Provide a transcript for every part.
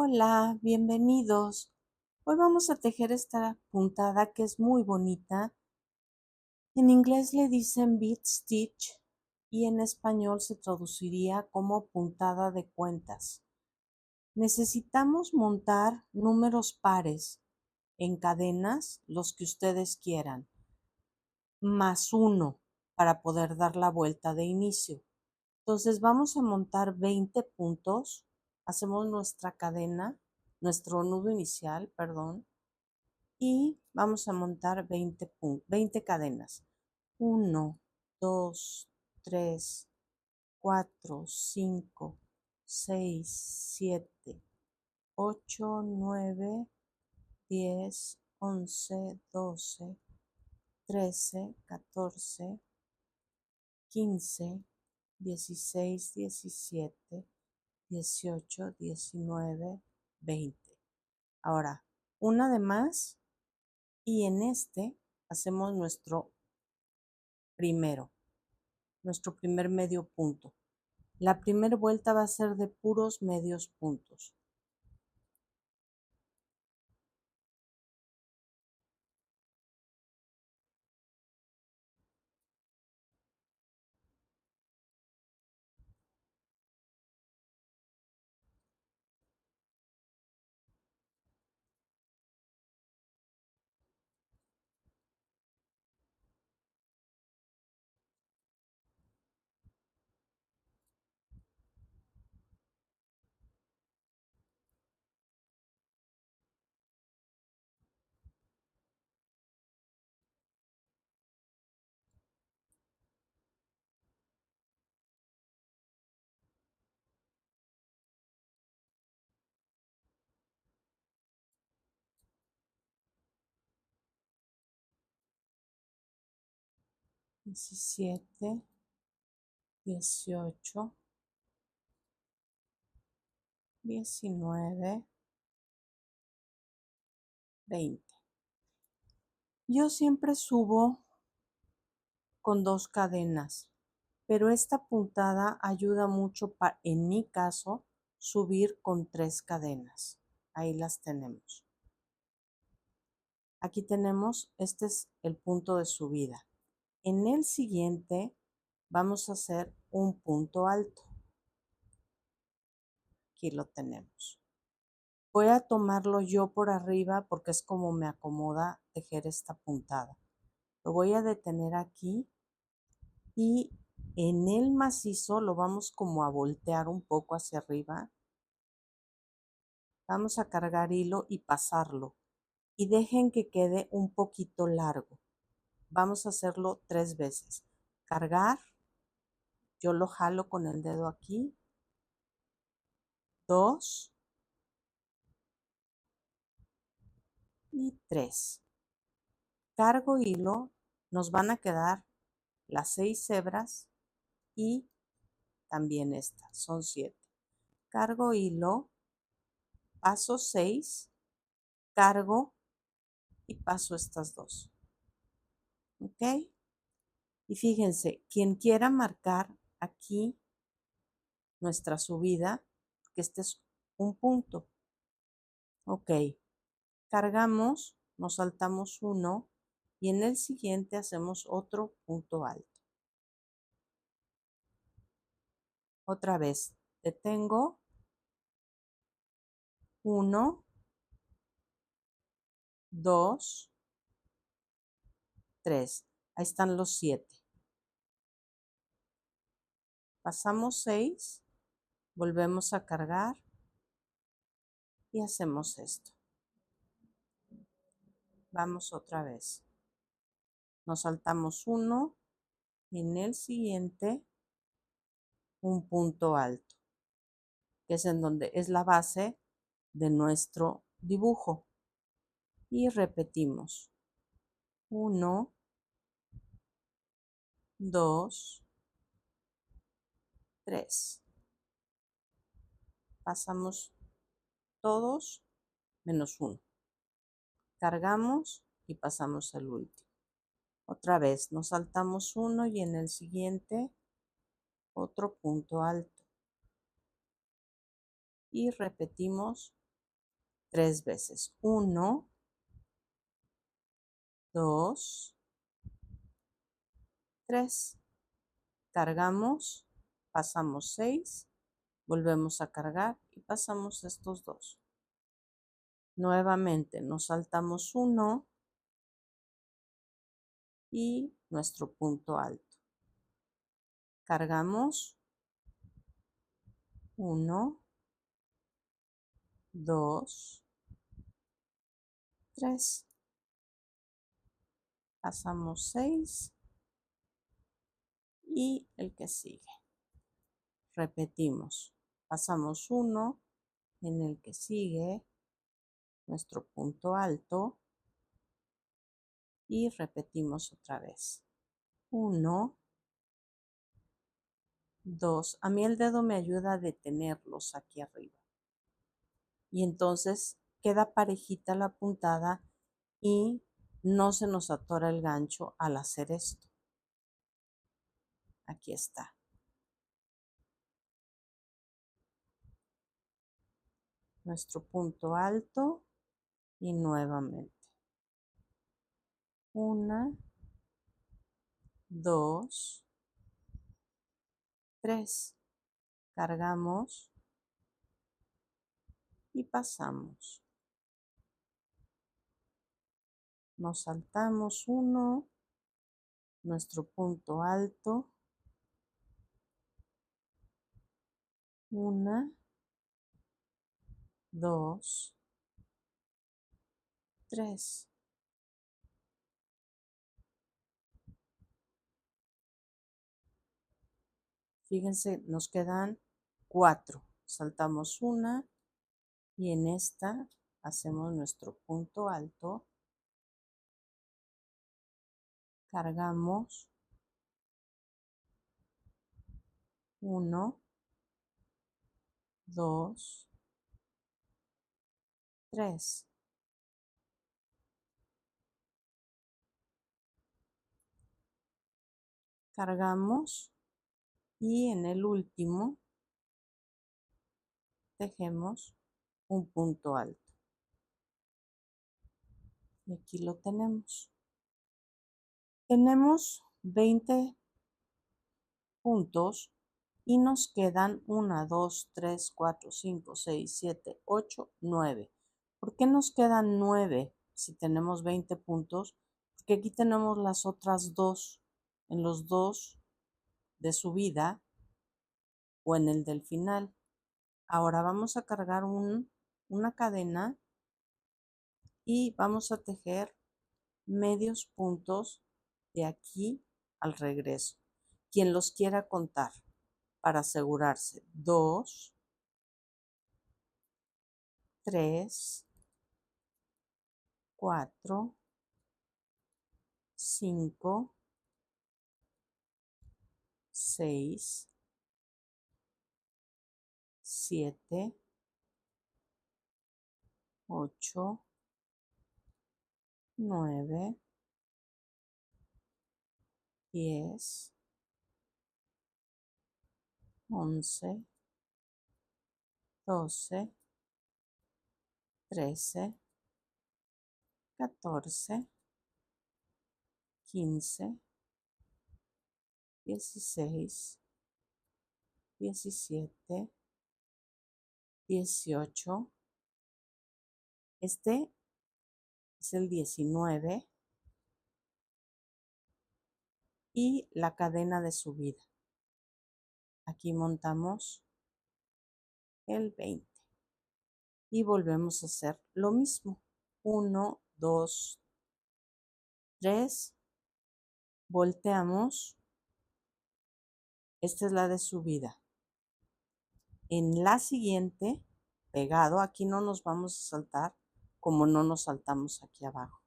Hola, bienvenidos. Hoy vamos a tejer esta puntada que es muy bonita. En inglés le dicen bead stitch y en español se traduciría como puntada de cuentas. Necesitamos montar números pares en cadenas, los que ustedes quieran, más uno para poder dar la vuelta de inicio. Entonces vamos a montar 20 puntos, hacemos nuestra cadena, nuestro nudo inicial, perdón, y vamos a montar 20 cadenas. 1, 2, 3, 4, 5, 6, 7, 8, 9, 10, 11, 12, 13, 14, 15, 16, 17, 18, 19, 20. Ahora, una de más y en este hacemos nuestro primer medio punto. La primera vuelta va a ser de puros medios puntos. Diecisiete, 18, 19, 20. Yo siempre subo con 2 cadenas, pero esta puntada ayuda mucho en mi caso, subir con 3 cadenas. Ahí las tenemos. Aquí tenemos, este es el punto de subida. En el siguiente vamos a hacer un punto alto. Aquí lo tenemos. Voy a tomarlo yo por arriba porque es como me acomoda tejer esta puntada. Lo voy a detener aquí y en el macizo lo vamos como a voltear un poco hacia arriba. Vamos a cargar hilo y pasarlo. Y dejen que quede un poquito largo. Vamos a hacerlo 3 veces. Cargar, yo lo jalo con el dedo aquí. 2 y 3. Cargo hilo, nos van a quedar las 6 hebras y también esta, son 7. Cargo hilo, paso 6, cargo y paso estas 2. ¿Ok? Y fíjense, quien quiera marcar aquí nuestra subida, que este es un punto. Ok, cargamos, nos saltamos uno y en el siguiente hacemos otro punto alto. Otra vez, detengo, 1, 2, 3. Ahí están los 7. Pasamos 6, volvemos a cargar y hacemos esto. Vamos otra vez. Nos saltamos 1 y en el siguiente un punto alto, que es en donde es la base de nuestro dibujo. Y repetimos. 1, 2, 3. Pasamos todos menos 1. Cargamos y pasamos al último. Otra vez nos saltamos 1 y en el siguiente otro punto alto. Y repetimos 3 veces. 1, 2, 3. Cargamos, pasamos 6, volvemos a cargar y pasamos estos 2. Nuevamente nos saltamos 1 y nuestro punto alto. Cargamos 1, 2, 3. Pasamos 6 y el que sigue. Repetimos. Pasamos 1 en el que sigue nuestro punto alto y repetimos otra vez. 1, 2. A mí el dedo me ayuda a detenerlos aquí arriba. Y entonces queda parejita la puntada y no se nos atora el gancho al hacer esto. Aquí está. Nuestro punto alto y nuevamente. 1, 2, 3. Cargamos y pasamos. Nos saltamos 1, nuestro punto alto, 1, 2, 3. Fíjense, nos quedan 4. Saltamos 1 y en esta hacemos nuestro punto alto, cargamos 1, 2, 3. Cargamos y en el último tejemos un punto alto. Y aquí lo tenemos. Tenemos 20 puntos y nos quedan 1, 2, 3, 4, 5, 6, 7, 8, 9. ¿Por qué nos quedan 9 si tenemos 20 puntos? Porque aquí tenemos las otras 2, en los 2 de subida o en el del final. Ahora vamos a cargar una cadena y vamos a tejer medios puntos de aquí al regreso. Quien los quiera contar para asegurarse. 2, 3, 4, 5, 6, 7, 8, 9, 10, 11, 12, 13, 14, 15, 16, 17, 18. Este es el 19 y la cadena de subida. Aquí montamos el 20 y volvemos a hacer lo mismo. 1, 2, 3, volteamos. Esta es la de subida. En la siguiente, pegado, aquí no nos vamos a saltar como no nos saltamos aquí abajo.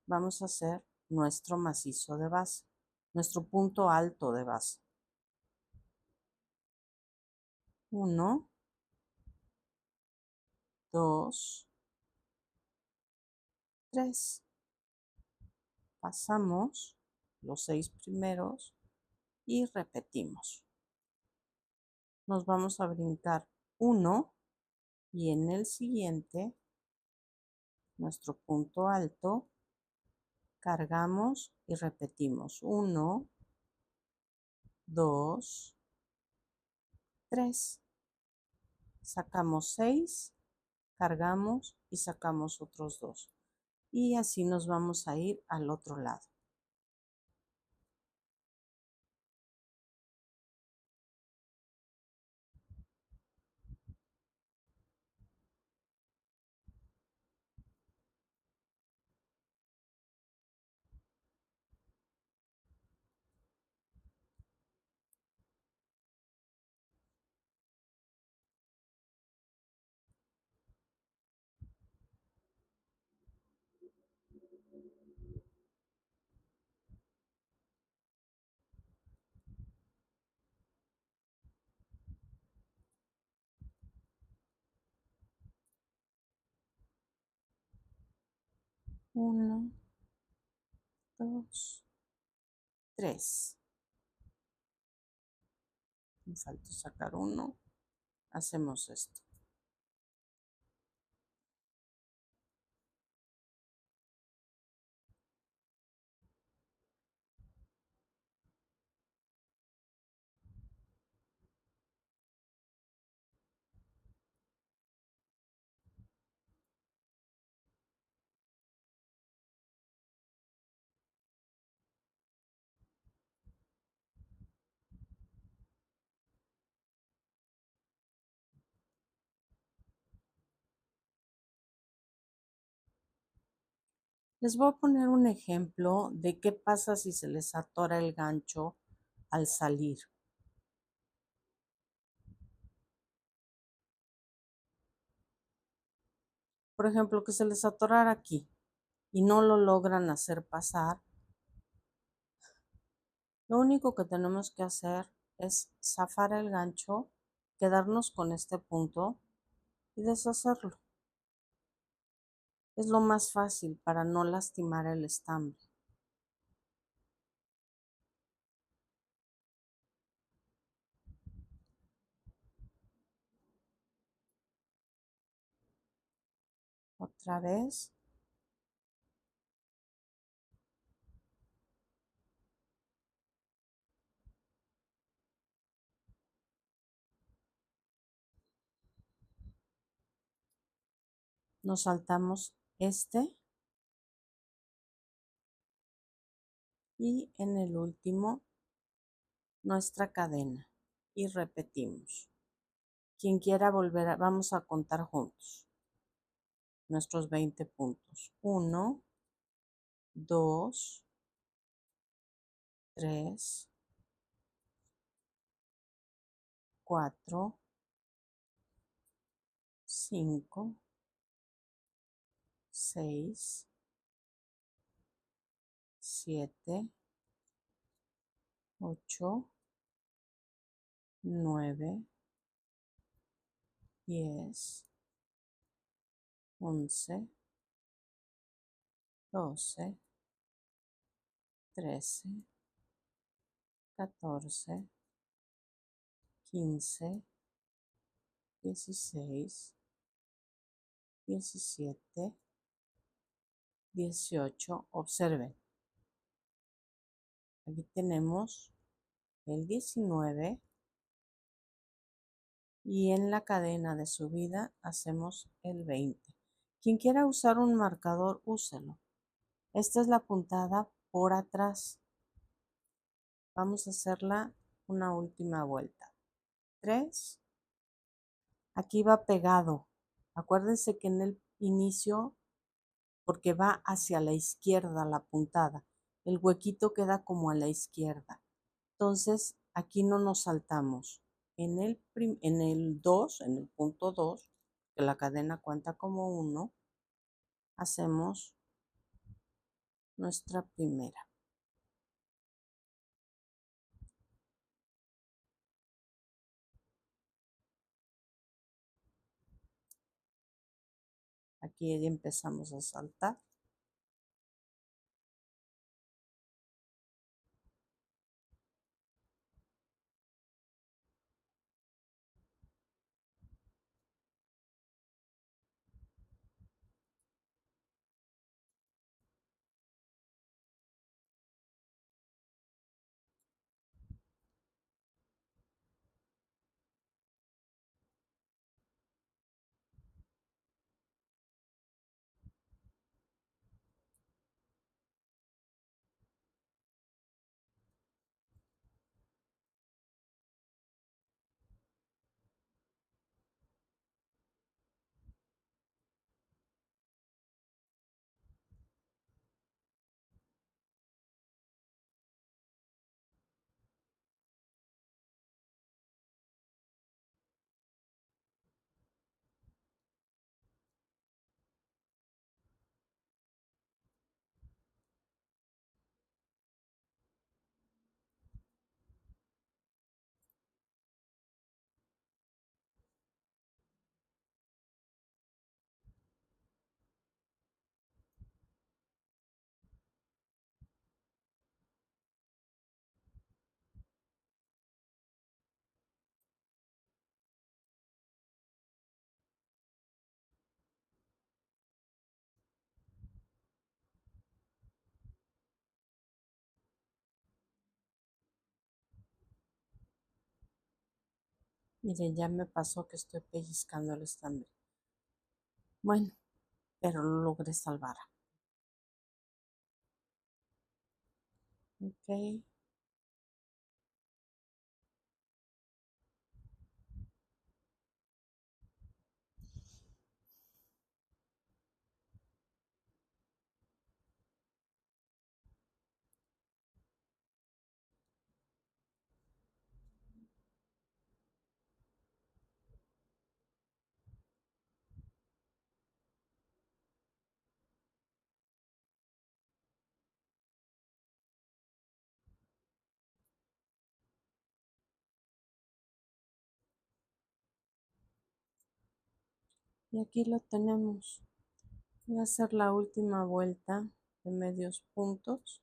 Vamos a hacer nuestro macizo de base, nuestro punto alto de base. 1, 2, 3. Pasamos los 6 primeros y repetimos. Nos vamos a brincar 1, y en el siguiente, nuestro punto alto, cargamos y repetimos 1, 2, 3. Sacamos 6, cargamos y sacamos otros 2. Y así nos vamos a ir al otro lado. Uno, 2, 3. Me falta sacar uno. Hacemos esto. Les voy a poner un ejemplo de qué pasa si se les atora el gancho al salir. Por ejemplo, que se les atorara aquí y no lo logran hacer pasar. Lo único que tenemos que hacer es zafar el gancho, quedarnos con este punto y deshacerlo. Es lo más fácil para no lastimar el estambre. Otra vez. Nos saltamos este y en el último nuestra cadena y repetimos. Quien quiera volver vamos a contar juntos nuestros 20 puntos. 1, 2, 3, 4, 5, 6, 7, 8, 9, 10, 11, 12, 13, 14, 15, 16, 17, 18. Observen. Aquí tenemos el 19 y en la cadena de subida hacemos el 20. Quien quiera usar un marcador, úselo. Esta es la puntada por atrás. Vamos a hacerla una última vuelta. 3. Aquí va pegado. Acuérdense que en el inicio, porque va hacia la izquierda la puntada, el huequito queda como a la izquierda. Entonces, aquí no nos saltamos. En el 2, en el punto 2, que la cadena cuenta como 1, hacemos nuestra primera. Aquí ya empezamos a saltar. Miren, ya me pasó que estoy pellizcando el estambre. Bueno, pero lo logré salvar. Ok. Y aquí lo tenemos. Voy a hacer la última vuelta de medios puntos.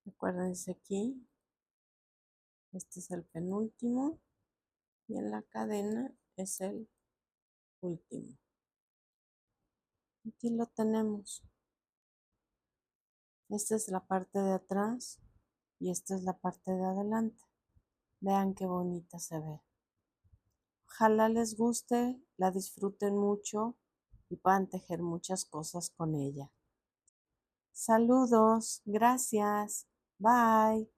Acuérdense aquí, este es el penúltimo y en la cadena es el último. Aquí lo tenemos. Esta es la parte de atrás y esta es la parte de adelante. Vean qué bonita se ve. Ojalá les guste, la disfruten mucho y puedan tejer muchas cosas con ella. Saludos, gracias, bye.